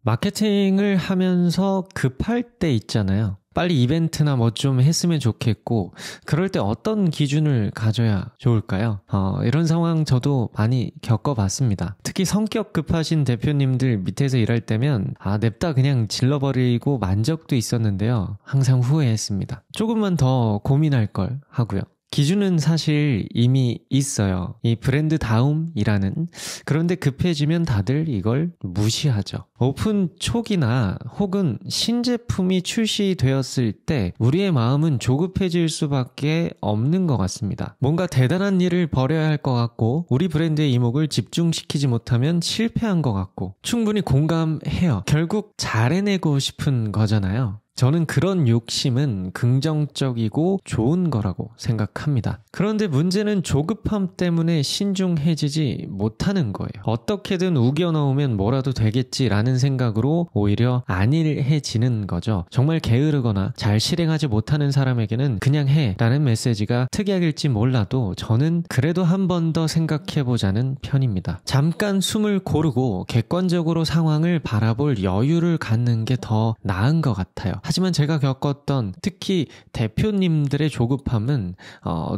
마케팅을 하면서 급할 때 있잖아요. 빨리 이벤트나 뭐 좀 했으면 좋겠고, 그럴 때 어떤 기준을 가져야 좋을까요? 이런 상황 저도 많이 겪어봤습니다. 특히 성격 급하신 대표님들 밑에서 일할 때면 냅다 그냥 질러버리고 만 적도 있었는데요. 항상 후회했습니다. 조금만 더 고민할 걸 하고요. 기준은 사실 이미 있어요. 이 브랜드다움이라는. 그런데 급해지면 다들 이걸 무시하죠. 오픈 초기나 혹은 신제품이 출시되었을 때 우리의 마음은 조급해질 수밖에 없는 것 같습니다. 뭔가 대단한 일을 벌여야 할 것 같고, 우리 브랜드의 이목을 집중시키지 못하면 실패한 것 같고, 충분히 공감해요. 결국 잘 해내고 싶은 거잖아요. 저는 그런 욕심은 긍정적이고 좋은 거라고 생각합니다. 그런데 문제는 조급함 때문에 신중해지지 못하는 거예요. 어떻게든 우겨넣으면 뭐라도 되겠지라는 생각으로 오히려 안일해지는 거죠. 정말 게으르거나 잘 실행하지 못하는 사람에게는 그냥 해라는 메시지가 특약일지 몰라도 저는 그래도 한 번 더 생각해보자는 편입니다. 잠깐 숨을 고르고 객관적으로 상황을 바라볼 여유를 갖는 게 더 나은 것 같아요. 하지만 제가 겪었던 특히 대표님들의 조급함은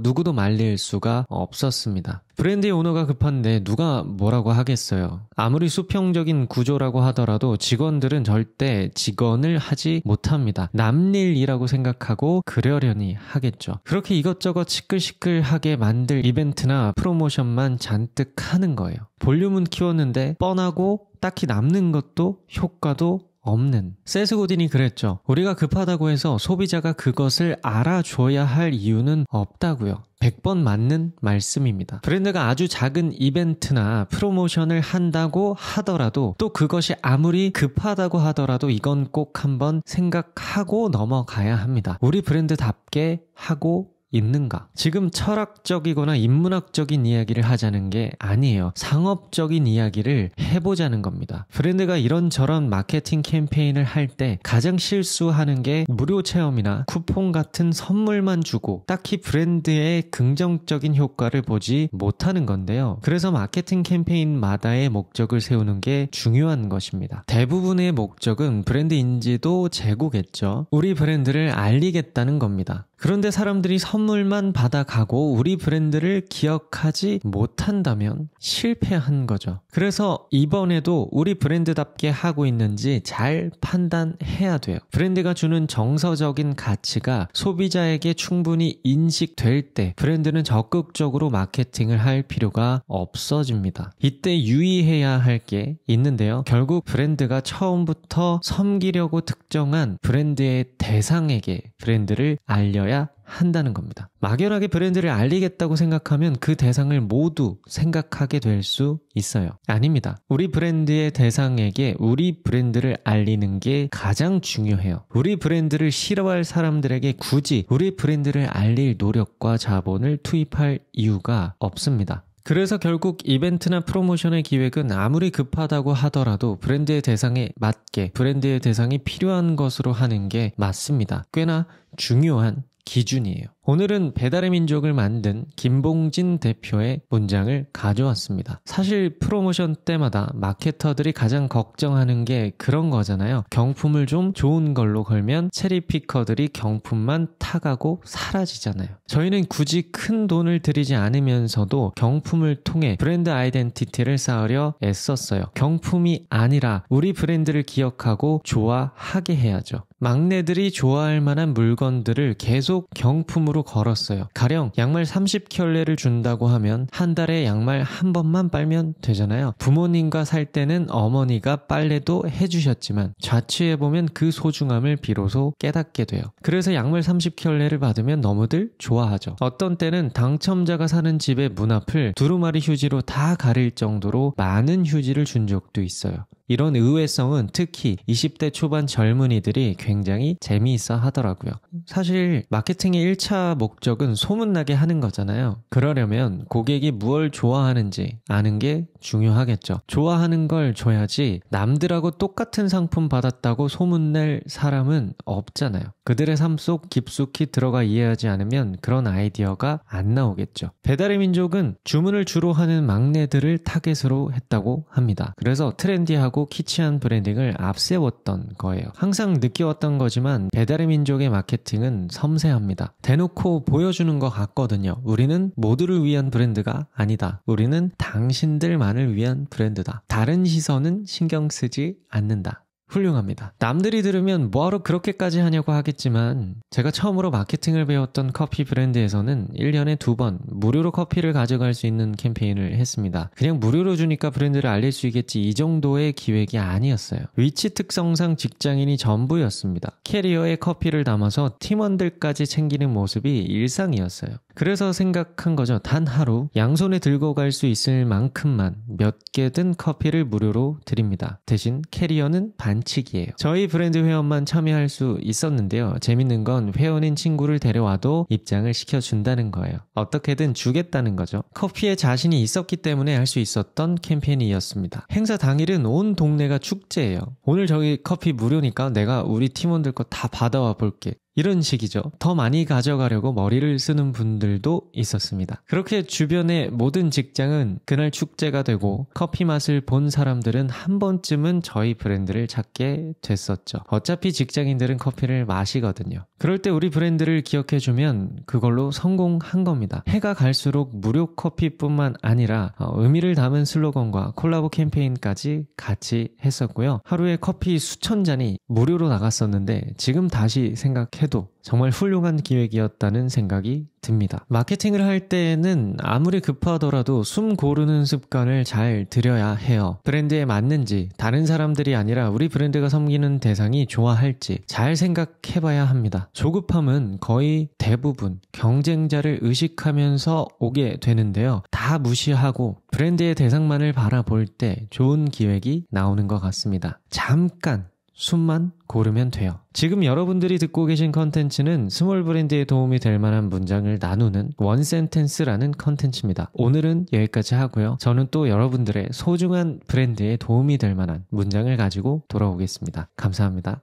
누구도 말릴 수가 없었습니다. 브랜드의 오너가 급한데 누가 뭐라고 하겠어요. 아무리 수평적인 구조라고 하더라도 직원들은 절대 직원을 하지 못합니다. 남일이라고 생각하고 그러려니 하겠죠. 그렇게 이것저것 시끌시끌하게 만들 이벤트나 프로모션만 잔뜩 하는 거예요. 볼륨은 키웠는데 뻔하고 딱히 남는 것도 효과도 없는. 세스 고딘이 그랬죠. 우리가 급하다고 해서 소비자가 그것을 알아줘야 할 이유는 없다고요. 100번 맞는 말씀입니다. 브랜드가 아주 작은 이벤트나 프로모션을 한다고 하더라도, 또 그것이 아무리 급하다고 하더라도 이건 꼭 한번 생각하고 넘어가야 합니다. 우리 브랜드답게 하고 있는가? 지금 철학적이거나 인문학적인 이야기를 하자는 게 아니에요. 상업적인 이야기를 해보자는 겁니다. 브랜드가 이런저런 마케팅 캠페인을 할 때 가장 실수하는 게 무료 체험이나 쿠폰 같은 선물만 주고 딱히 브랜드의 긍정적인 효과를 보지 못하는 건데요. 그래서 마케팅 캠페인마다의 목적을 세우는 게 중요한 것입니다. 대부분의 목적은 브랜드 인지도 제고겠죠. 우리 브랜드를 알리겠다는 겁니다. 그런데 사람들이 선물만 받아가고 우리 브랜드를 기억하지 못한다면 실패한 거죠. 그래서 이번에도 우리 브랜드답게 하고 있는지 잘 판단해야 돼요. 브랜드가 주는 정서적인 가치가 소비자에게 충분히 인식될 때 브랜드는 적극적으로 마케팅을 할 필요가 없어집니다. 이때 유의해야 할 게 있는데요. 결국 브랜드가 처음부터 섬기려고 특정한 브랜드의 대상에게 브랜드를 알려야 한다는 겁니다. 막연하게 브랜드를 알리겠다고 생각하면 그 대상을 모두 생각하게 될 수 있어요. 아닙니다. 우리 브랜드의 대상에게 우리 브랜드를 알리는 게 가장 중요해요. 우리 브랜드를 싫어할 사람들에게 굳이 우리 브랜드를 알릴 노력과 자본을 투입할 이유가 없습니다. 그래서 결국 이벤트나 프로모션의 기획은 아무리 급하다고 하더라도 브랜드의 대상에 맞게 브랜드의 대상이 필요한 것으로 하는 게 맞습니다. 꽤나 중요한 기준이에요. 오늘은 배달의 민족을 만든 김봉진 대표의 문장을 가져왔습니다. 사실 프로모션 때마다 마케터들이 가장 걱정하는 게 그런 거잖아요. 경품을 좀 좋은 걸로 걸면 체리피커들이 경품만 타가고 사라지잖아요. 저희는 굳이 큰 돈을 들이지 않으면서도 경품을 통해 브랜드 아이덴티티를 쌓으려 애썼어요. 경품이 아니라 우리 브랜드를 기억하고 좋아하게 해야죠. 막내들이 좋아할 만한 물건들을 계속 경품으로 걸었어요. 가령 양말 30켤레를 준다고 하면 한 달에 양말 한 번만 빨면 되잖아요. 부모님과 살 때는 어머니가 빨래도 해주셨지만 자취해보면 그 소중함을 비로소 깨닫게 돼요. 그래서 양말 30켤레를 받으면 너무들 좋아하죠. 어떤 때는 당첨자가 사는 집의 문 앞을 두루마리 휴지로 다 가릴 정도로 많은 휴지를 준 적도 있어요. 이런 의외성은 특히 20대 초반 젊은이들이 굉장히 재미있어 하더라고요. 사실 마케팅의 1차 목적은 소문나게 하는 거잖아요. 그러려면 고객이 무엇을 좋아하는지 아는 게 중요하겠죠. 좋아하는 걸 줘야지 남들하고 똑같은 상품 받았다고 소문낼 사람은 없잖아요. 그들의 삶 속 깊숙이 들어가 이해하지 않으면 그런 아이디어가 안 나오겠죠. 배달의 민족은 주문을 주로 하는 막내들을 타겟으로 했다고 합니다. 그래서 트렌디하고 키치한 브랜딩을 앞세웠던 거예요. 항상 느껴왔던 거지만 배달의 민족의 마케팅은 섬세합니다. 대놓고 보여주는 것 같거든요. 우리는 모두를 위한 브랜드가 아니다. 우리는 당신들만을 위한 브랜드다. 다른 시선은 신경 쓰지 않는다. 훌륭합니다. 남들이 들으면 뭐하러 그렇게까지 하냐고 하겠지만 제가 처음으로 마케팅을 배웠던 커피 브랜드에서는 1년에 2번 무료로 커피를 가져갈 수 있는 캠페인을 했습니다. 그냥 무료로 주니까 브랜드를 알릴 수 있겠지 이 정도의 기획이 아니었어요. 위치 특성상 직장인이 전부였습니다. 캐리어에 커피를 담아서 팀원들까지 챙기는 모습이 일상이었어요. 그래서 생각한 거죠. 단 하루 양손에 들고 갈 수 있을 만큼만 몇 개든 커피를 무료로 드립니다. 대신 캐리어는 반칙이에요. 저희 브랜드 회원만 참여할 수 있었는데요. 재밌는 건 회원인 친구를 데려와도 입장을 시켜준다는 거예요. 어떻게든 주겠다는 거죠. 커피에 자신이 있었기 때문에 할 수 있었던 캠페인이었습니다. 행사 당일은 온 동네가 축제예요. 오늘 저기 커피 무료니까 내가 우리 팀원들 거 다 받아와 볼게. 이런 식이죠. 더 많이 가져가려고 머리를 쓰는 분들도 있었습니다. 그렇게 주변의 모든 직장은 그날 축제가 되고 커피 맛을 본 사람들은 한 번쯤은 저희 브랜드를 찾게 됐었죠. 어차피 직장인들은 커피를 마시거든요. 그럴 때 우리 브랜드를 기억해주면 그걸로 성공한 겁니다. 해가 갈수록 무료 커피뿐만 아니라 의미를 담은 슬로건과 콜라보 캠페인까지 같이 했었고요. 하루에 커피 수천 잔이 무료로 나갔었는데 지금 다시 생각해도 정말 훌륭한 기획이었다는 생각이 듭니다. 마케팅을 할 때에는 아무리 급하더라도 숨 고르는 습관을 잘 들여야 해요. 브랜드에 맞는지, 다른 사람들이 아니라 우리 브랜드가 섬기는 대상이 좋아할지 잘 생각해봐야 합니다. 조급함은 거의 대부분 경쟁자를 의식하면서 오게 되는데요. 다 무시하고 브랜드의 대상만을 바라볼 때 좋은 기획이 나오는 것 같습니다. 잠깐 숨만 고르면 돼요. 지금 여러분들이 듣고 계신 컨텐츠는 스몰 브랜드에 도움이 될 만한 문장을 나누는 원 센텐스라는 컨텐츠입니다. 오늘은 여기까지 하고요. 저는 또 여러분들의 소중한 브랜드에 도움이 될 만한 문장을 가지고 돌아오겠습니다. 감사합니다.